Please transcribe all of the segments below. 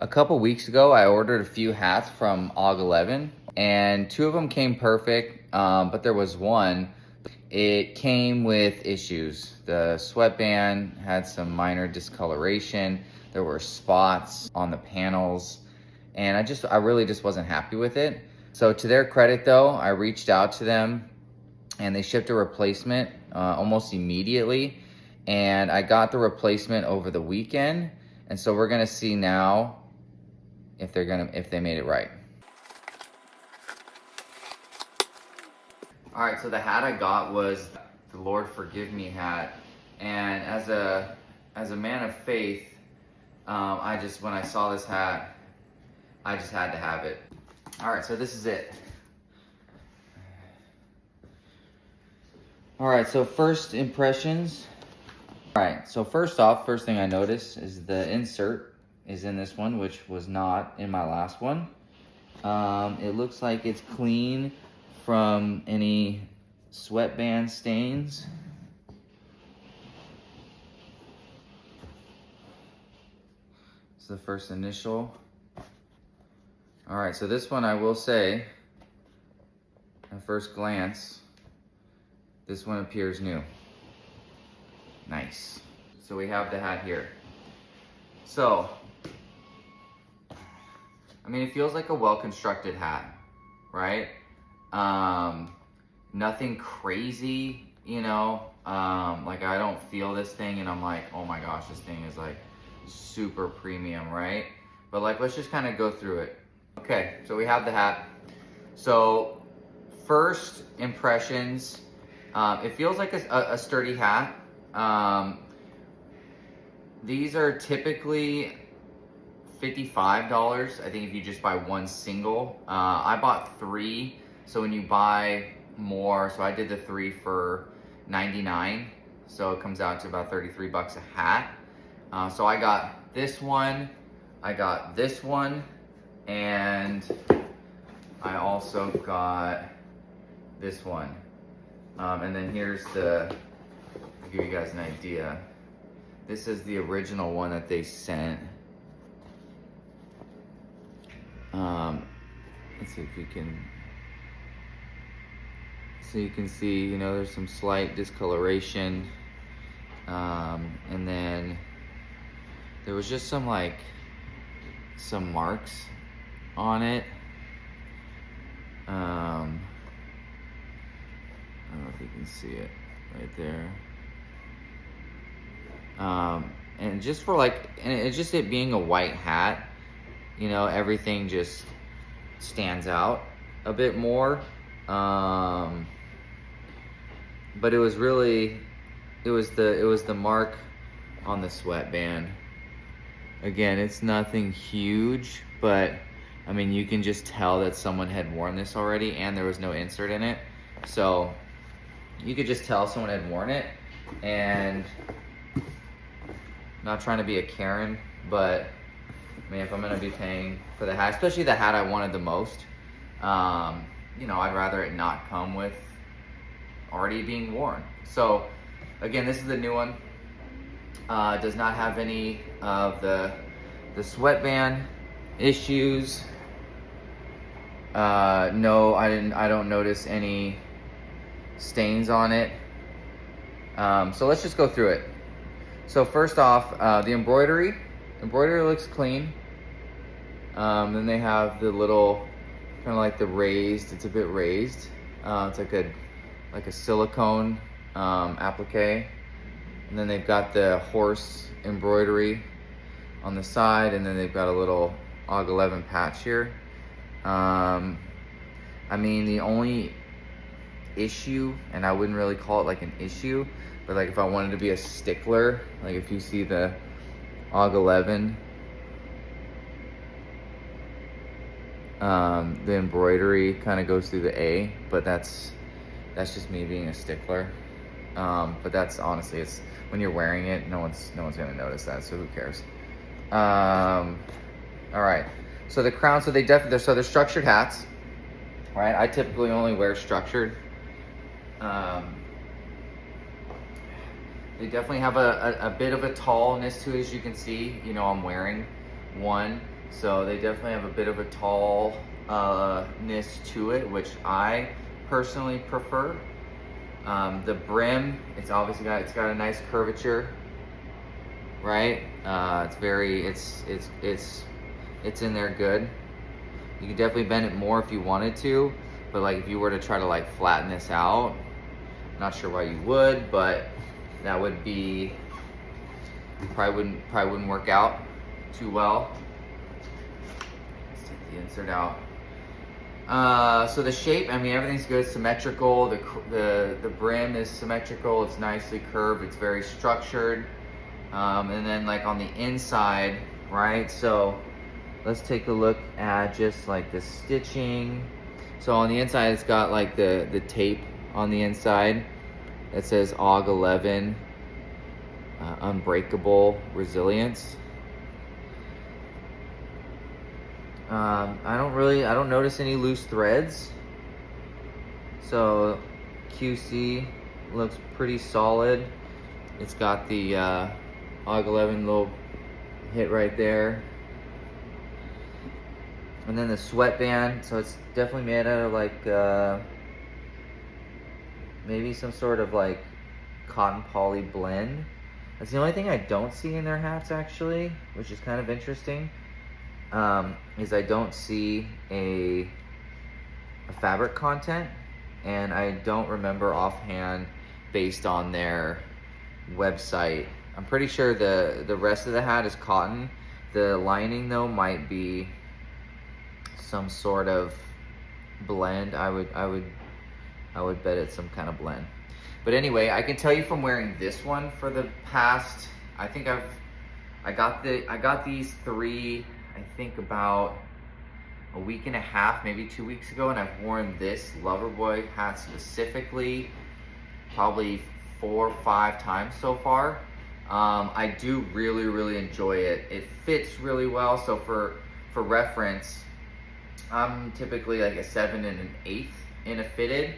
A couple weeks ago, I ordered a few hats from AUG11, and 2 of them came perfect, but there was one. It came with issues. The sweatband had some minor discoloration. There were spots on the panels, and I really just wasn't happy with it. So to their credit though, I reached out to them and they shipped a replacement almost immediately. And I got the replacement over the weekend. And so we're gonna see now if they made it right. All right, so the hat I got was the Lord Forgive Me hat. And as a man of faith, when I saw this hat, I just had to have it. All right, so this is it. All right, so first impressions. All right, so first thing I noticed is the insert is in this one, which was not in my last one. It looks like it's clean from any sweatband stains. It's the first initial. All right, so this one I will say, at first glance, this one appears new. Nice. So we have the hat here. So, I mean, it feels like a well-constructed hat, right? Nothing crazy, you know? Like I don't feel this thing and I'm like, oh my gosh, this thing is like super premium, right? But like, let's just kind of go through it. Okay, so we have the hat. So first impressions, it feels like a sturdy hat. These are typically $55, I think, if you just buy one single. I bought 3, so when you buy more, so I did the 3 for $99, so it comes out to about 33 bucks a hat. So I got this one, I got this one, and I also got this one. And then here's I'll give you guys an idea. This is the original one that they sent. Let's see if we can, so you can see, you know, there's some slight discoloration. And then there was just some marks on it. I don't know if you can see it right there. And just for it's just it being a white hat, you know, everything just stands out a bit more. But it was the mark on the sweatband. Again, it's nothing huge, but I mean, you can just tell that someone had worn this already and there was no insert in it. So you could just tell someone had worn it. And not trying to be a Karen, but I mean, if I'm gonna be paying for the hat, especially the hat I wanted the most, you know, I'd rather it not come with already being worn. So again, this is the new one. Does not have any of the sweatband issues. No, I don't notice any stains on it. So let's just go through it. So first off, the embroidery looks clean. Then they have the little, kind of like the raised, it's a bit raised. It's like a silicone applique. And then they've got the horse embroidery on the side, and then they've got a little AUG11 patch here. I mean, the only issue, and I wouldn't really call it like an issue, but like if I wanted to be a stickler, like if you see the AUG11, the embroidery kind of goes through the A, but that's just me being a stickler. But that's honestly, it's when you're wearing it, no one's gonna notice that, so who cares? All right, so the crown, so they're structured hats, right? I typically only wear structured. They definitely have a bit of a tallness to it, as you can see. You know, I'm wearing one, So they definitely have a bit of a tallness to it, which I personally prefer. The brim, it's got a nice curvature, right? It's in there good. You could definitely bend it more if you wanted to, but like if you were to try to like flatten this out, not sure why you would, but that would be probably wouldn't work out too well. Let's take the insert out. So the shape, I mean, everything's good, symmetrical. The brim is symmetrical. It's nicely curved. It's very structured. And then like on the inside, right? So let's take a look at just like the stitching. So on the inside, it's got like the tape on the inside that says AUG11, unbreakable resilience. I don't notice any loose threads. So QC looks pretty solid. It's got the AUG11 little hit right there. And then the sweatband, so it's definitely made out of like maybe some sort of like cotton poly blend. That's the only thing I don't see in their hats actually, which is kind of interesting. Is I don't see a fabric content, and I don't remember offhand based on their website. I'm pretty sure the rest of the hat is cotton. The lining though might be some sort of blend. I would bet it's some kind of blend. But anyway, I can tell you from wearing this one for the past, I think I got these three, I think about a week and a half, maybe 2 weeks ago, and I've worn this Loverboy hat specifically probably 4 or 5 times so far. I do really enjoy it. It fits really well. So for reference, I'm typically like a 7 and an 1/8 in a fitted,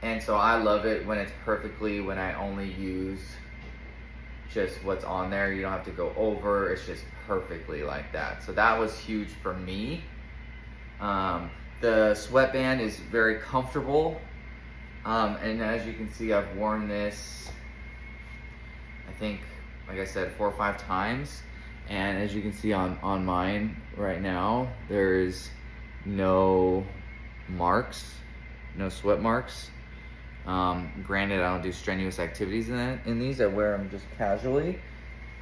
and so I love it when it's perfectly, when I only use just what's on there. You don't have to go over, it's just perfectly like that. So that was huge for me. The sweatband is very comfortable, and as you can see, I've worn this, I think, like I said, 4 or 5 times, and as you can see on mine right now, there's no marks, no sweat marks. Granted, I don't do strenuous activities in these. I wear them just casually,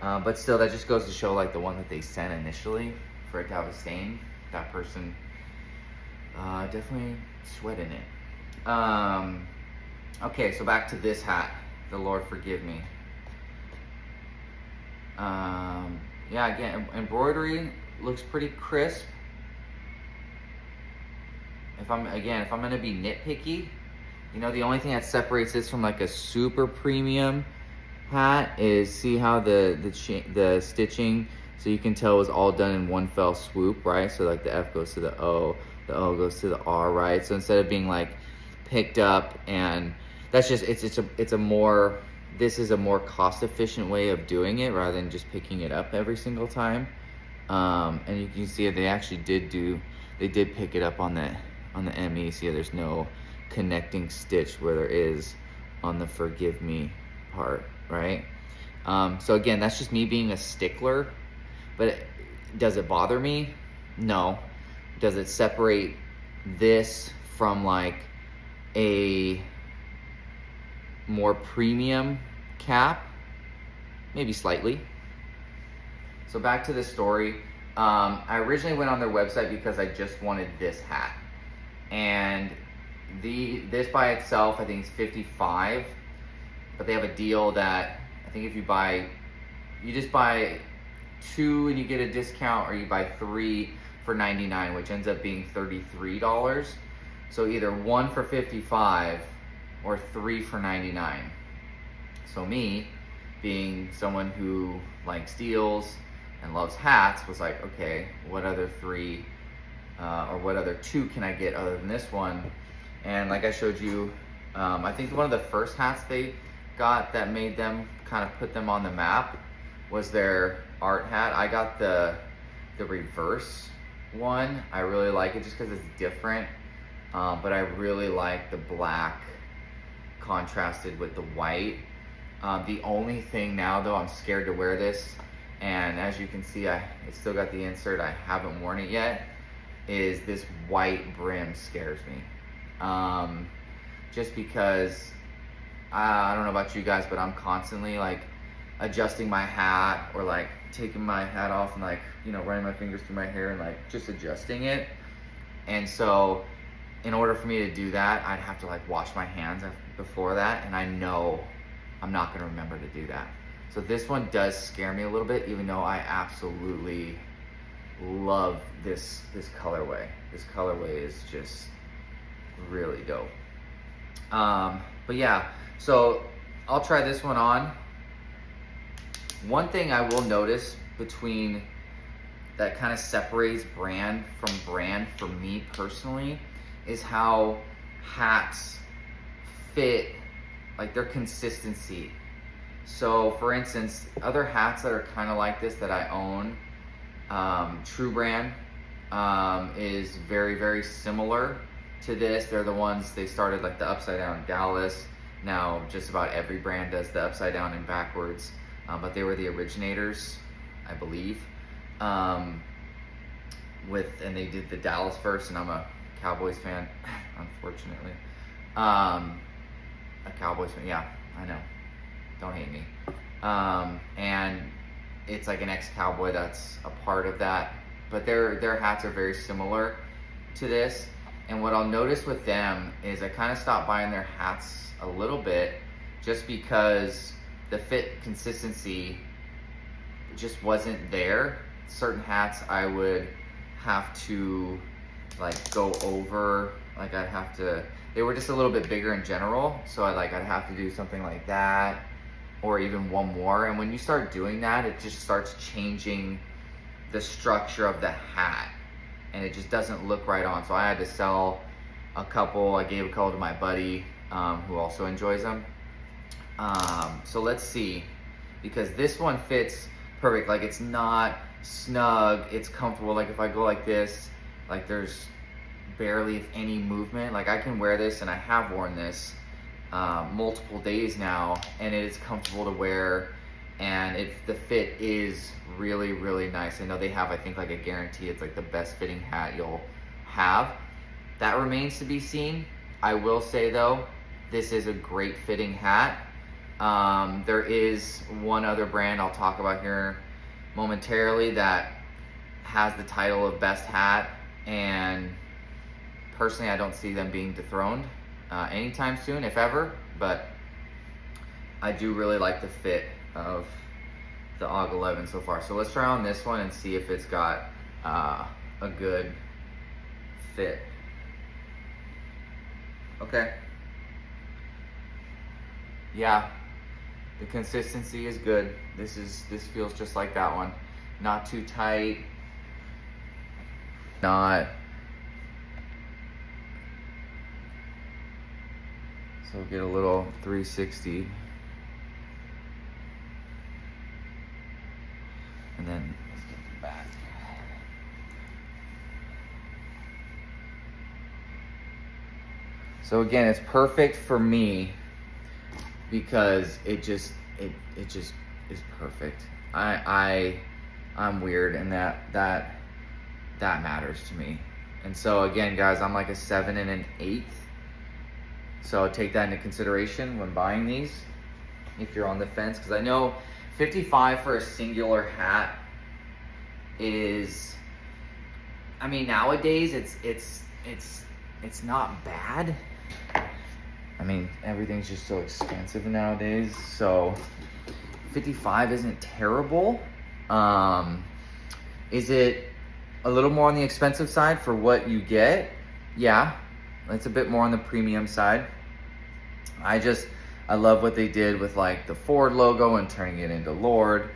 but still, that just goes to show like the one that they sent initially, for it to have a stain, that person definitely sweat in it. Okay, so back to this hat, the Lord forgive me. Yeah, again, embroidery looks pretty crisp. If I'm gonna be nitpicky, you know, the only thing that separates this from like a super premium hat is, see how the stitching, so you can tell it was all done in one fell swoop, right? So like the F goes to the O goes to the R, right? So instead of being like picked up, and that's just, this is a more cost efficient way of doing it rather than just picking it up every single time. And you can see they actually did pick it up on the ME. See, there's no connecting stitch where there is on the forgive me part, right? So again, that's just me being a stickler, but does it bother me? No. Does it separate this from like a more premium cap? Maybe slightly. So back to the story. I originally went on their website because I just wanted this hat, and this by itself I think is $55, but they have a deal that I think if you just buy 2 and you get a discount, or you buy 3 for $99, which ends up being $33. So either 1 for $55 or 3 for $99. So me, being someone who like steals and loves hats, was like, okay, what other 3 or what other 2 can I get other than this one? And like I showed you, I think one of the first hats they got that made them kind of put them on the map was their art hat. I got the the reverse one. I really like it just because it's different, but I really like the black contrasted with the white. The only thing now though, I'm scared to wear this, and as you can see, it's still got the insert, I haven't worn it yet, is this white brim scares me. Just because, I don't know about you guys, but I'm constantly like adjusting my hat, or like taking my hat off and like, you know, running my fingers through my hair and like just adjusting it. And so in order for me to do that, I'd have to like wash my hands before that, and I know I'm not gonna remember to do that. So this one does scare me a little bit, even though I absolutely love this colorway. This colorway is just really dope. But yeah, so I'll try this one on. One thing I will notice between that kind of separates brand from brand for me personally is how hats fit, like their consistency. So for instance, other hats that are kind of like this that I own, True Brand is very, very similar to this. They're the ones, they started like the upside down Dallas. Now just about every brand does the upside down and backwards, but they were the originators, I believe. And they did the Dallas first, and I'm a Cowboys fan, unfortunately. A Cowboys fan, yeah, I know. Don't hate me. And it's like an ex-Cowboy that's a part of that. But their hats are very similar to this. And what I'll notice with them is I kind of stopped buying their hats a little bit just because the fit consistency just wasn't there. Certain hats I would have to like go over, like they were just a little bit bigger in general, so I'd have to do something like that, or even one more. And when you start doing that, it just starts changing the structure of the hat, and it just doesn't look right on. So I had to sell a couple. I gave a couple to my buddy who also enjoys them. So let's see, because this one fits perfect. Like, it's not snug, it's comfortable. Like if I go like this, like there's barely any movement. Like I can wear this, and I have worn this multiple days now, and it is comfortable to wear, and the fit is really, really nice. I know they have, I think, like a guarantee it's like the best fitting hat you'll have. That remains to be seen. I will say though, this is a great fitting hat. There is one other brand I'll talk about here momentarily that has the title of best hat, and personally I don't see them being dethroned anytime soon, if ever. But I do really like the fit of the AUG11 so far. So let's try on this one and see if it's got a good fit. Okay. Yeah, the consistency is good. This feels just like that one. Not too tight. Not. So get a little 360. And then let's get the back. So again, it's perfect for me because it just is perfect. I'm weird, and that matters to me. And so again, guys, I'm like a 7 1/8. So take that into consideration when buying these, if you're on the fence, because I know 55 for a singular hat is, I mean, nowadays it's not bad. I mean, everything's just so expensive nowadays, so 55 isn't terrible. Is it a little more on the expensive side for what you get? Yeah, it's a bit more on the premium side. I love what they did with like the Ford logo and turning it into Lord.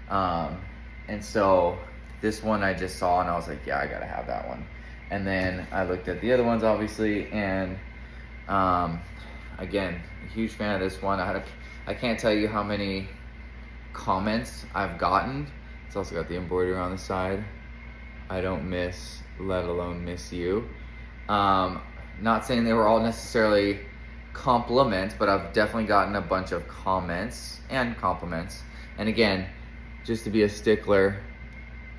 And so this one I just saw and I was like, yeah, I gotta have that one. And then I looked at the other ones, obviously, and again, a huge fan of this one. I can't tell you how many comments I've gotten. It's also got the embroidery on the side. I don't miss, let alone miss you. Not saying they were all necessarily compliments, but I've definitely gotten a bunch of comments and compliments. And again, just to be a stickler,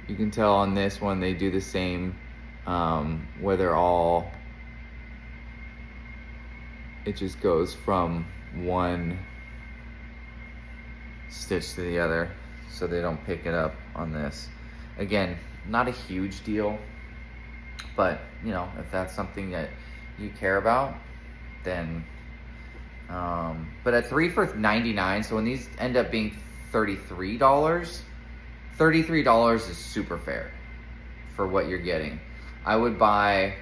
you can tell on this one they do the same, where they're all, it just goes from one stitch to the other, so they don't pick it up on this. Again, not a huge deal, but you know, if that's something that you care about, then but at 3 for $99, so when these end up being $33 is super fair for what you're getting. I would buy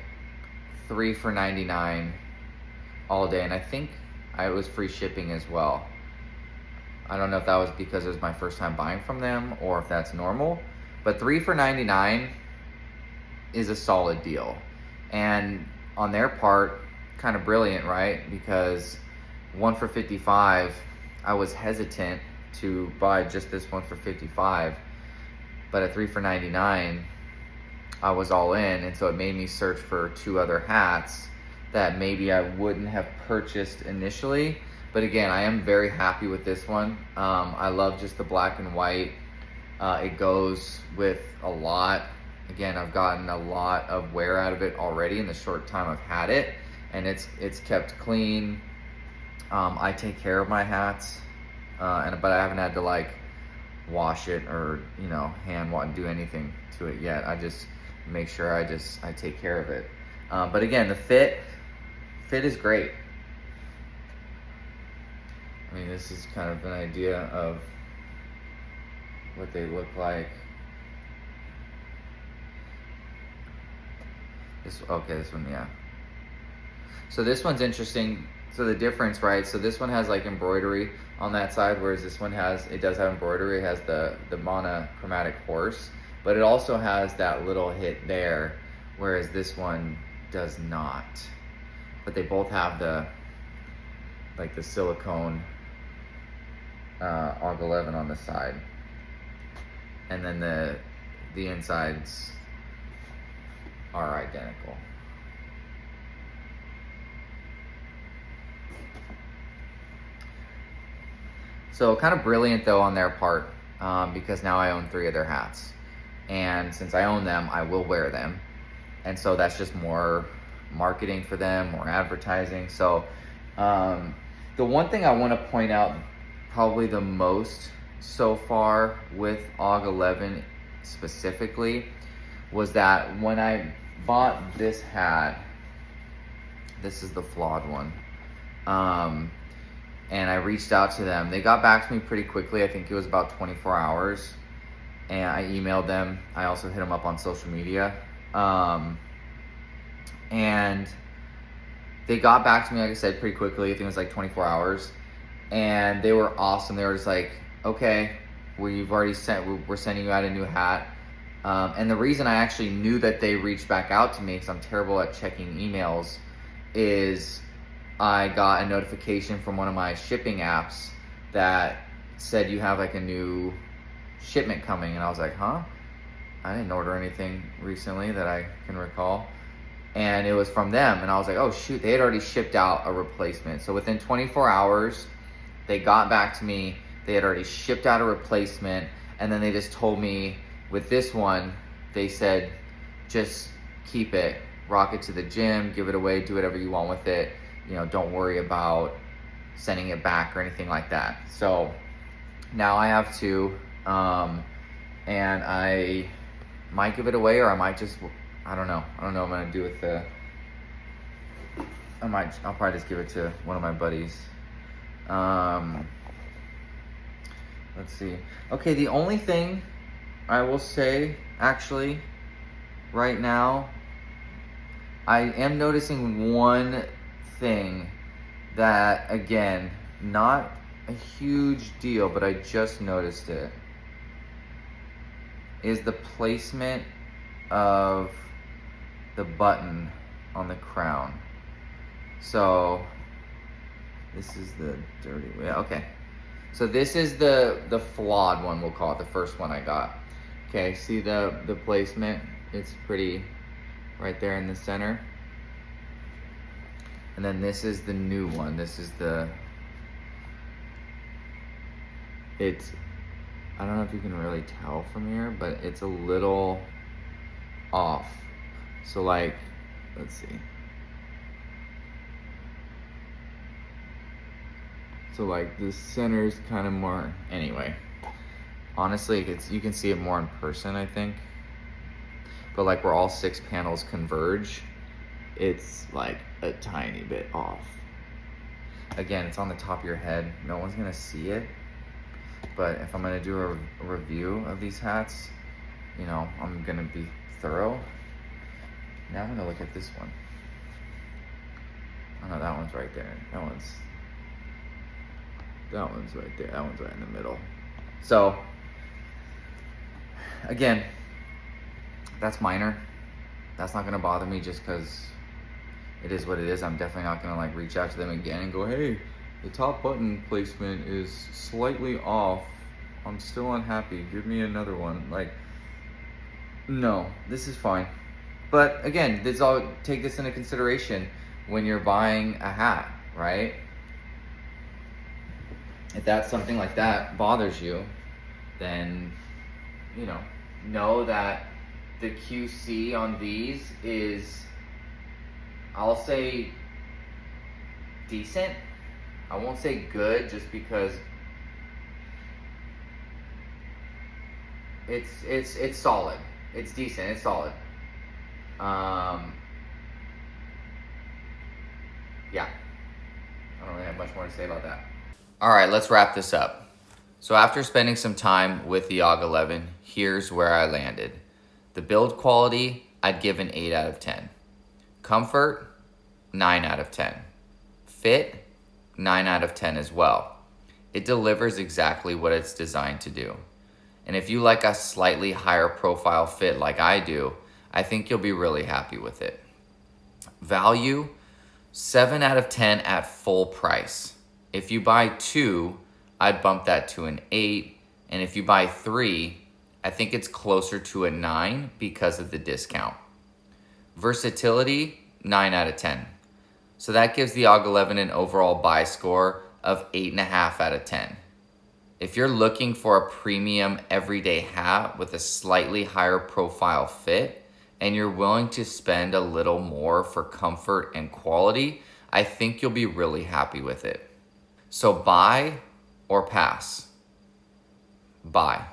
3 for $99 all day, and I think it was free shipping as well. I don't know if that was because it was my first time buying from them or if that's normal, but 3 for $99 is a solid deal. And on their part, kind of brilliant, right? Because 1 for $55, I was hesitant to buy just this one for $55, but at 3 for $99, I was all in, and so it made me search for 2 other hats that maybe I wouldn't have purchased initially. But again, I am very happy with this one. I love just the black and white. It goes with a lot. Again, I've gotten a lot of wear out of it already in the short time I've had it, and it's kept clean. I take care of my hats, but I haven't had to like wash it or, you know, do anything to it yet. I just make sure I take care of it. But again, the fit is great. I mean, this is kind of an idea of what they look like. This one, yeah. So this one's interesting. So the difference, right? So this one has like embroidery on that side, whereas this one does have embroidery. It has the monochromatic horse, but it also has that little hit there, whereas this one does not. But they both have the silicone AUG11 on the side, and then the insides are identical. So kind of brilliant though on their part, because now I own 3 of their hats, and since I own them, I will wear them, and so that's just more marketing for them, more advertising. So the one thing I want to point out probably the most so far with AUG11 specifically was that when I bought this hat, this is the flawed one, and I reached out to them. They got back to me pretty quickly. I think it was about 24 hours. And I emailed them. I also hit them up on social media. And they got back to me, like I said, pretty quickly. I think it was like 24 hours. And they were awesome. They were just like, okay, we're sending you out a new hat. And the reason I actually knew that they reached back out to me, because I'm terrible at checking emails, is I got a notification from one of my shipping apps that said you have like a new shipment coming, and I was like, huh? I didn't order anything recently that I can recall. And it was from them, and I was like, oh shoot, they had already shipped out a replacement. So within 24 hours, they got back to me, they had already shipped out a replacement, and then they just told me with this one, they said, just keep it, rock it to the gym, give it away, do whatever you want with it. You know, don't worry about sending it back or anything like that. So now I have 2, and I might give it away, or I might just, I don't know what I'm gonna do with I'll probably just give it to one of my buddies. Let's see. Okay, the only thing I will say, actually, right now, I am noticing one thing that, again, not a huge deal, but I just noticed it, is the placement of the button on the crown. So this is the dirty way. Okay, so this is the flawed one, we'll call it, the first one I got. Okay, see the placement? It's pretty right there in the center. And then this is the new one. This is I don't know if you can really tell from here, but it's a little off. So like, let's see. So like the center's kind of more, anyway. Honestly, you can see it more in person, I think. But like where all 6 panels converge, it's like a tiny bit off. Again, it's on the top of your head. No one's gonna see it. But if I'm gonna do a review of these hats, you know, I'm gonna be thorough. Now I'm gonna look at this one. Oh no, that one's right there. That one's right there. That one's right in the middle. So, again, that's minor. That's not gonna bother me just because it is what it is. I'm definitely not gonna like reach out to them again and go, hey, the top button placement is slightly off. I'm still unhappy. Give me another one. Like, no, this is fine. But again, take this into consideration when you're buying a hat, right? If that's something like that bothers you, then, you know that the QC on these is, I'll say, decent. I won't say good just because it's solid. It's decent. It's solid. Yeah. I don't really have much more to say about that. All right, let's wrap this up. So after spending some time with the AUG11, here's where I landed. The build quality, I'd give an 8 out of 10. Comfort, 9 out of 10. Fit, 9 out of 10 as well. It delivers exactly what it's designed to do. And if you like a slightly higher profile fit like I do, I think you'll be really happy with it. Value, 7 out of 10 at full price. If you buy 2, I'd bump that to an 8. And if you buy 3, I think it's closer to a 9 because of the discount. Versatility, 9 out of 10. So that gives the AUG11 an overall buy score of 8.5 out of 10. If you're looking for a premium everyday hat with a slightly higher profile fit, and you're willing to spend a little more for comfort and quality, I think you'll be really happy with it. So buy or pass? Buy.